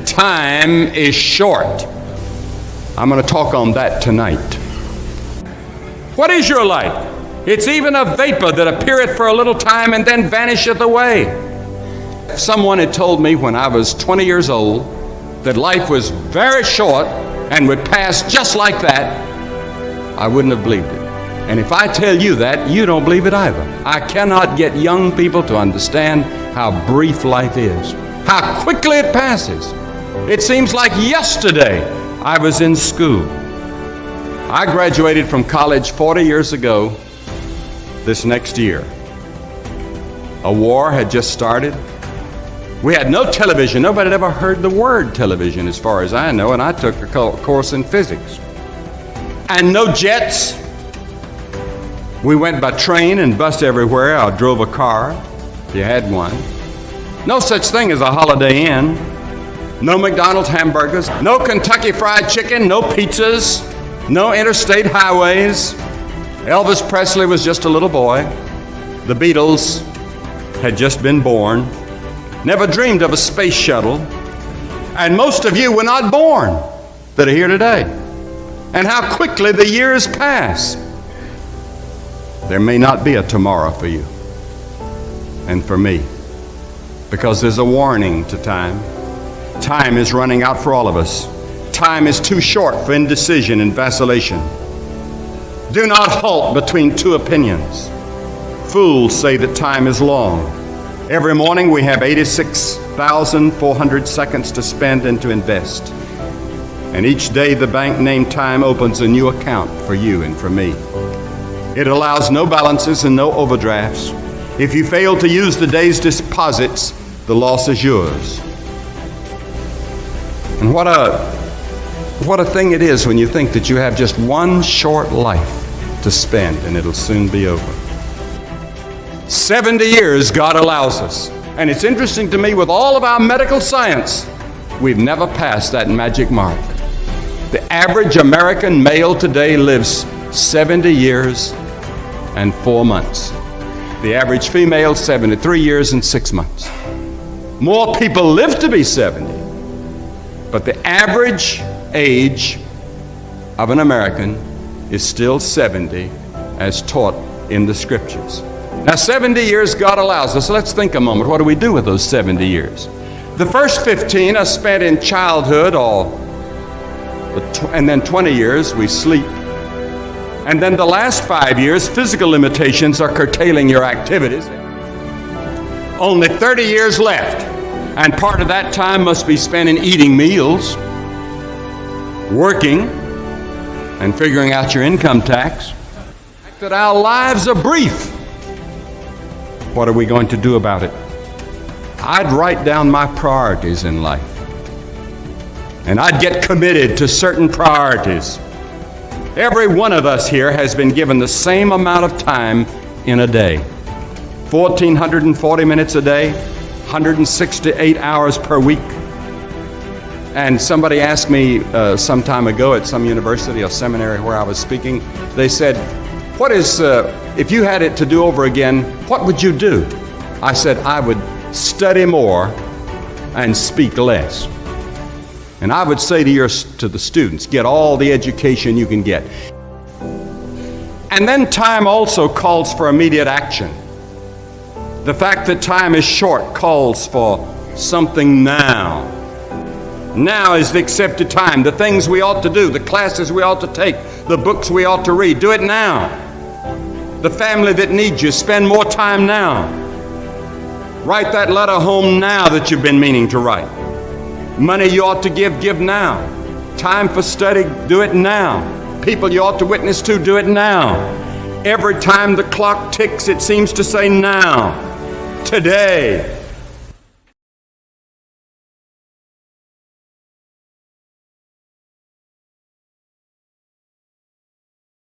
Time is short. I'm going to talk on that tonight. What is your life? It's even a vapor that appeareth for a little time and then vanisheth away. If someone had told me when I was 20 years old that life was very short and would pass just like that, I wouldn't have believed it. And if I tell you that, you don't believe it either. I cannot get young people to understand how brief life is, how quickly it passes. It seems like yesterday I was in school. I graduated from college 40 years ago this next year. A war had just started. We had no television. Nobody had ever heard the word television as far as I know, and I took a course in physics. And no jets. We went by train and bus everywhere. I drove a car, if you had one. No such thing as a Holiday Inn. No McDonald's hamburgers. No Kentucky Fried Chicken. No pizzas. No interstate highways. Elvis Presley was just a little boy. The Beatles had just been born. Never dreamed of a space shuttle. And most of you were not born that are here today. And how quickly the years pass. There may not be a tomorrow for you and for me, because there's a warning to time. Time is running out for all of us. Time is too short for indecision and vacillation. Do not halt between two opinions. Fools say that time is long. Every morning we have 86,400 seconds to spend and to invest. And each day the bank named time opens a new account for you and for me. It allows no balances and no overdrafts. If you fail to use the day's deposits, the loss is yours. And what a thing it is when you think that you have just one short life to spend and it'll soon be over. 70 years God allows us. And it's interesting to me, with all of our medical science, we've never passed that magic mark. The average American male today lives 70 years and 4 months. The average female, 73 years and 6 months. More people live to be 70, but the average age of an American is still 70 as taught in the scriptures. Now, 70 years God allows us. So let's think a moment. What do we do with those 70 years? The first 15 are spent in childhood, and then 20 years we sleep. And then the last 5 years, physical limitations are curtailing your activities. Only 30 years left, and part of that time must be spent in eating meals, working, and figuring out your income tax. That our lives are brief. What are we going to do about it? I'd write down my priorities in life, and I'd get committed to certain priorities. Every one of us here has been given the same amount of time in a day. 1,440 minutes a day, 168 hours per week. And somebody asked me some time ago at some university or seminary where I was speaking, they said, if you had it to do over again, what would you do? I said, I would study more and speak less. And I would say to the students, get all the education you can get. And then time also calls for immediate action. The fact that time is short calls for something now. Now is the accepted time. The things we ought to do, the classes we ought to take, the books we ought to read, do it now. The family that needs you, spend more time now. Write that letter home now that you've been meaning to write. Money you ought to give now. Time for study, do it now. People you ought to witness to, do it now. Every time the clock ticks, it seems to say now. Today.